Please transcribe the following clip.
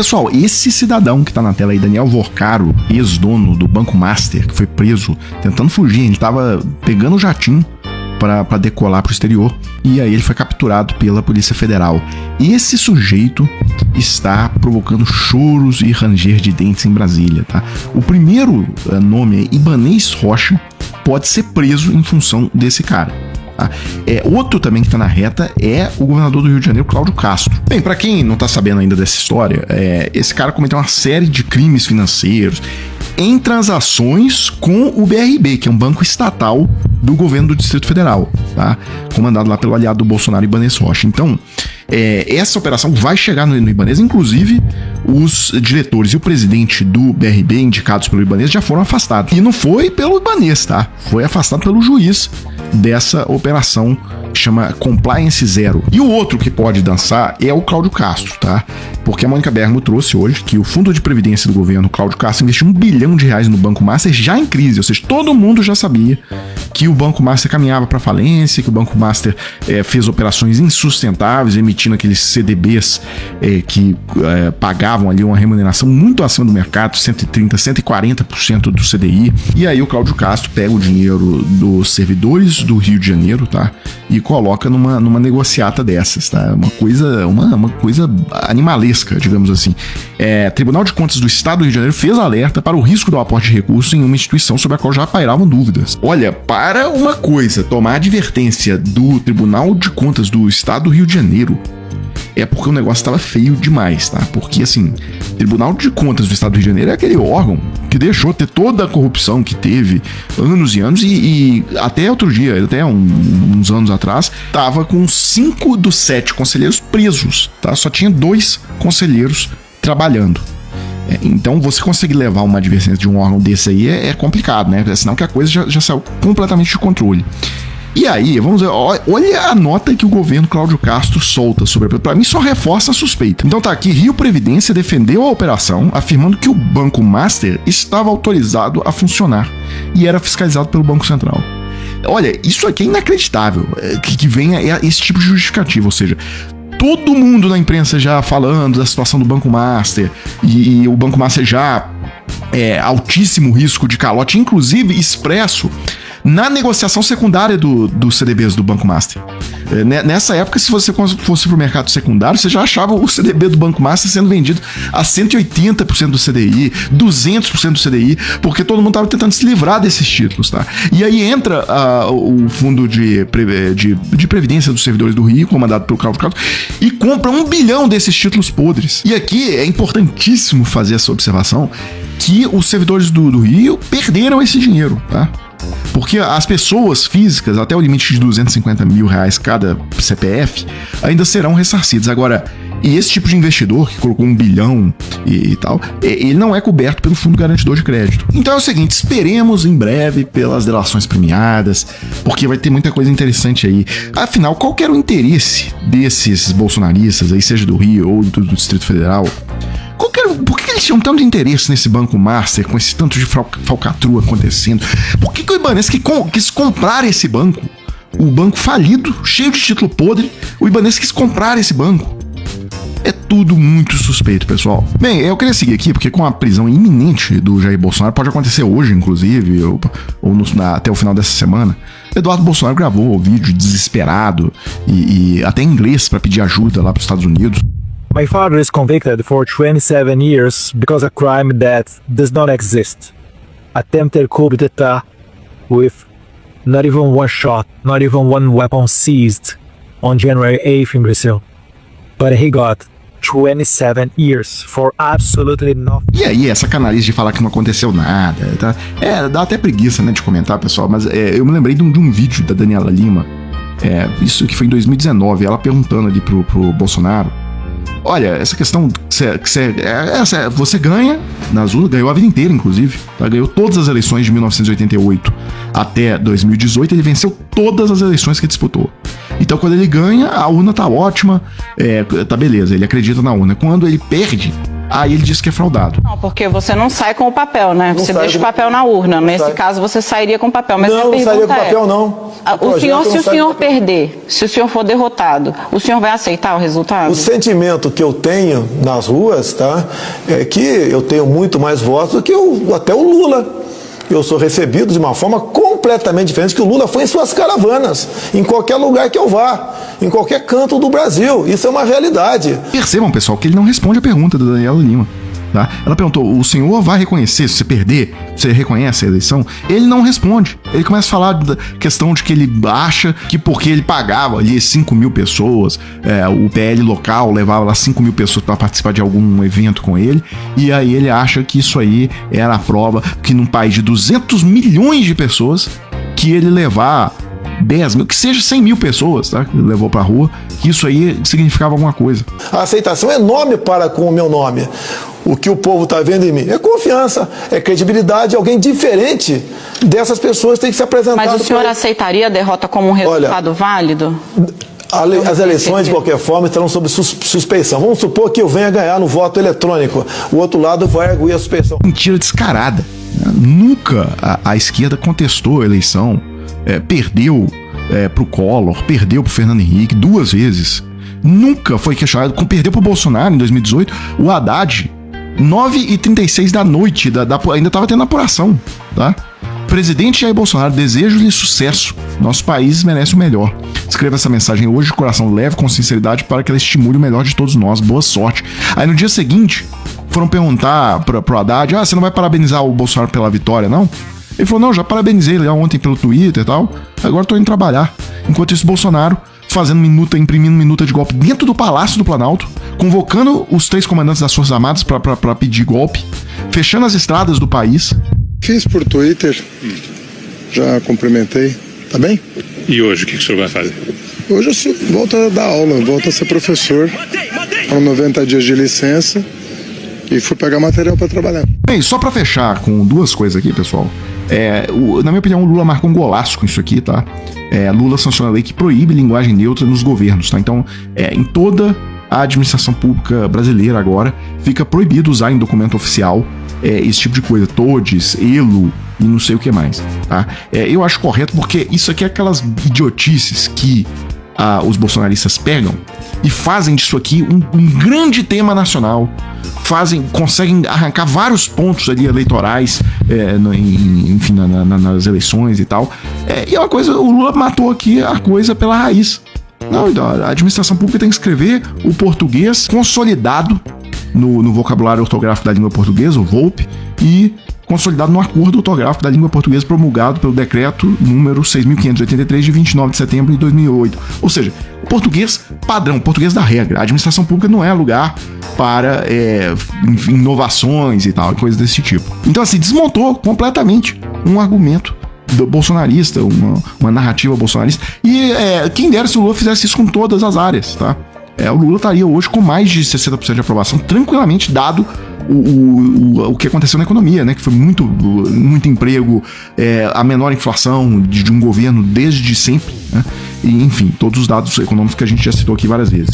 Pessoal, esse cidadão que tá na tela aí, Daniel Vorcaro, ex-dono do Banco Master, que foi preso tentando fugir, ele tava pegando o jatinho para decolar para o exterior, e aí ele foi capturado pela Polícia Federal. E esse sujeito está provocando choros e ranger de dentes em Brasília, tá? O primeiro nome é Ibanez Rocha, pode ser preso em função desse cara. Tá? Outro também que está na reta é o governador do Rio de Janeiro, Cláudio Castro. Bem, para quem não está sabendo ainda dessa história, esse cara cometeu uma série de crimes financeiros em transações com o BRB, que é um banco estatal do governo do Distrito Federal, tá? Comandado lá pelo aliado do Bolsonaro, Ibanez Rocha. Então, essa operação vai chegar no Ibanez, inclusive os diretores e o presidente do BRB, indicados pelo Ibanez, já foram afastados. E não foi pelo Ibanez, tá? Foi afastado pelo juiz dessa operação, que chama Compliance Zero. E o outro que pode dançar é o Cláudio Castro, tá? Porque a Mônica Bergamo trouxe hoje que o Fundo de Previdência do governo, Cláudio Castro, investiu R$1 bilhão no Banco Master já em crise, ou seja, todo mundo já sabia que o Banco Master caminhava para falência, que o Banco Master fez operações insustentáveis, emitindo aqueles CDBs que pagavam ali uma remuneração muito acima do mercado, 130%, 140% do CDI. E aí o Cláudio Castro pega o dinheiro dos servidores do Rio de Janeiro, tá? E coloca numa negociata dessas, tá? Uma coisa animalesca, digamos assim. Tribunal de Contas do Estado do Rio de Janeiro fez alerta para o risco do aporte de recursos em uma instituição sobre a qual já pairavam dúvidas. Olha, para uma coisa, tomar advertência do Tribunal de Contas do Estado do Rio de Janeiro é porque o negócio estava feio demais, tá? Porque, assim, Tribunal de Contas do Estado do Rio de Janeiro é aquele órgão que deixou ter toda a corrupção que teve anos e anos e até outro dia, até uns anos atrás, tava com 5 dos 7 conselheiros presos, tá? Só tinha 2 conselheiros trabalhando. Então, você conseguir levar uma advertência de um órgão desse aí é complicado, né? É sinal que a coisa já saiu completamente de controle. E aí, vamos ver, olha a nota que o governo Cláudio Castro solta sobre. Para mim, só reforça a suspeita. Então tá aqui, Rio Previdência defendeu a operação, afirmando que o Banco Master estava autorizado a funcionar e era fiscalizado pelo Banco Central. Olha, isso aqui é inacreditável, que venha esse tipo de justificativa, ou seja, todo mundo na imprensa já falando da situação do Banco Master e o Banco Master já altíssimo risco de calote, inclusive expresso na negociação secundária dos CDBs do Banco Master. Nessa época, se você fosse para o mercado secundário, você já achava o CDB do Banco Master sendo vendido a 180% do CDI, 200% do CDI, porque todo mundo estava tentando se livrar desses títulos, tá? E aí entra o Fundo de Previdência dos Servidores do Rio, comandado pelo Cláudio Castro, e compra 1 bilhão desses títulos podres. E aqui é importantíssimo fazer essa observação que os servidores do Rio perderam esse dinheiro, tá? Porque as pessoas físicas, até o limite de R$250 mil cada CPF, ainda serão ressarcidas. Agora, esse tipo de investidor que colocou 1 bilhão e tal, ele não é coberto pelo Fundo Garantidor de Crédito. Então é o seguinte, esperemos em breve pelas delações premiadas, porque vai ter muita coisa interessante aí. Afinal, qual que era o interesse desses bolsonaristas, aí, seja do Rio ou do Distrito Federal? Por que eles tinham tanto interesse nesse Banco Master, com esse tanto de falcatrua acontecendo? Por que o Ibanez quis comprar esse banco? O banco falido, cheio de título podre, o Ibanez quis comprar esse banco. É tudo muito suspeito, pessoal. Bem, eu queria seguir aqui, porque com a prisão iminente do Jair Bolsonaro, pode acontecer hoje, inclusive, ou até o final dessa semana, Eduardo Bolsonaro gravou o vídeo desesperado e até em inglês para pedir ajuda lá para os Estados Unidos. My father is convicted for 27 years because of a crime that does not exist. Attempted coup d'etat with not even one shot, not even one weapon seized on January 8th in Brazil. But he got 27 years for absolutely nothing. E aí, essa canalice de falar que não aconteceu nada, tá? Dá até preguiça, né, de comentar, pessoal, mas eu me lembrei de um vídeo da Daniela Lima, isso que foi em 2019, ela perguntando ali pro Bolsonaro: olha, essa questão que você ganha nas urnas, ganhou a vida inteira, inclusive, tá? Ganhou todas as eleições de 1988 até 2018, ele venceu todas as eleições que disputou. Então, quando ele ganha, a urna tá ótima, tá beleza, ele acredita na urna. Quando ele perde, aí ele disse que é fraudado. Não, porque você não sai com o papel, né? Você deixa o papel na urna. Nesse caso, você sairia com o papel. Mas não, não sairia com o papel, não. Se o senhor perder, se o senhor for derrotado, o senhor vai aceitar o resultado? O sentimento que eu tenho nas ruas, tá, é que eu tenho muito mais votos do que até o Lula. Eu sou recebido de uma forma completamente diferente que o Lula foi em suas caravanas, em qualquer lugar que eu vá, em qualquer canto do Brasil. Isso é uma realidade. Percebam, pessoal, que ele não responde a pergunta da Daniela Lima. Tá? Ela perguntou, o senhor vai reconhecer, se você perder, você reconhece a eleição? Ele não responde. Ele começa a falar da questão de que ele acha que porque ele pagava ali 5 mil pessoas, o PL local levava lá 5 mil pessoas para participar de algum evento com ele, e aí ele acha que isso aí era a prova que num país de 200 milhões de pessoas, que ele levar 10 mil, que seja 100 mil pessoas, tá? Que ele levou pra rua, que isso aí significava alguma coisa. A aceitação é enorme para com o meu nome. O que o povo está vendo em mim é confiança, é credibilidade, alguém diferente dessas pessoas tem que se apresentar. Mas o senhor aceitaria a derrota como um resultado válido? As eleições, de qualquer forma, estarão sob suspeição. Vamos supor que eu venha ganhar no voto eletrônico. O outro lado vai arguir a suspeição. Mentira descarada. Nunca a esquerda contestou a eleição. Perdeu pro Collor, perdeu pro Fernando Henrique 2 vezes. Nunca foi questionado. Perdeu pro Bolsonaro em 2018. O Haddad, 9h36 da noite, ainda estava tendo apuração, tá? Presidente Jair Bolsonaro, desejo-lhe sucesso. Nosso país merece o melhor. Escreva essa mensagem hoje de coração leve, com sinceridade, para que ela estimule o melhor de todos nós. Boa sorte. Aí no dia seguinte, foram perguntar pro Haddad, você não vai parabenizar o Bolsonaro pela vitória, não? Ele falou, não, já parabenizei ele ontem pelo Twitter e tal, agora tô indo trabalhar. Enquanto isso, Bolsonaro imprimindo minuta de golpe dentro do Palácio do Planalto, convocando os 3 comandantes das Forças Armadas para pedir golpe, fechando as estradas do país. Fiz por Twitter, já cumprimentei, tá bem? E hoje, o que o senhor vai fazer? Hoje eu volto a dar aula, volto a ser professor, com 90 dias de licença, e fui pegar material para trabalhar. Bem, só para fechar com 2 coisas aqui, pessoal. Na minha opinião, o Lula marcou um golaço com isso aqui, tá? Lula sanciona a lei que proíbe linguagem neutra nos governos, tá? Então, em toda a administração pública brasileira agora, fica proibido usar em documento oficial esse tipo de coisa, todes, elo e não sei o que mais, tá? Eu acho correto porque isso aqui é aquelas idiotices que os bolsonaristas pegam e fazem disso aqui um grande tema nacional, conseguem arrancar vários pontos ali eleitorais, enfim, nas eleições e tal. E é uma coisa, o Lula matou aqui a coisa pela raiz. Não, a administração pública tem que escrever o português consolidado no vocabulário ortográfico da língua portuguesa, o VOLP, e consolidado no acordo ortográfico da língua portuguesa promulgado pelo decreto número 6.583 de 29 de setembro de 2008. Ou seja, o português padrão, o português da regra. A administração pública não é lugar para inovações e tal, coisas desse tipo. Então, assim, desmontou completamente um argumento bolsonarista, uma narrativa bolsonarista. E quem dera se o Lula fizesse isso com todas as áreas, tá? O Lula estaria hoje com mais de 60% de aprovação, tranquilamente, dado o que aconteceu na economia, né? Que foi muito emprego, a menor inflação de um governo desde sempre, né? E, enfim, todos os dados econômicos que a gente já citou aqui várias vezes.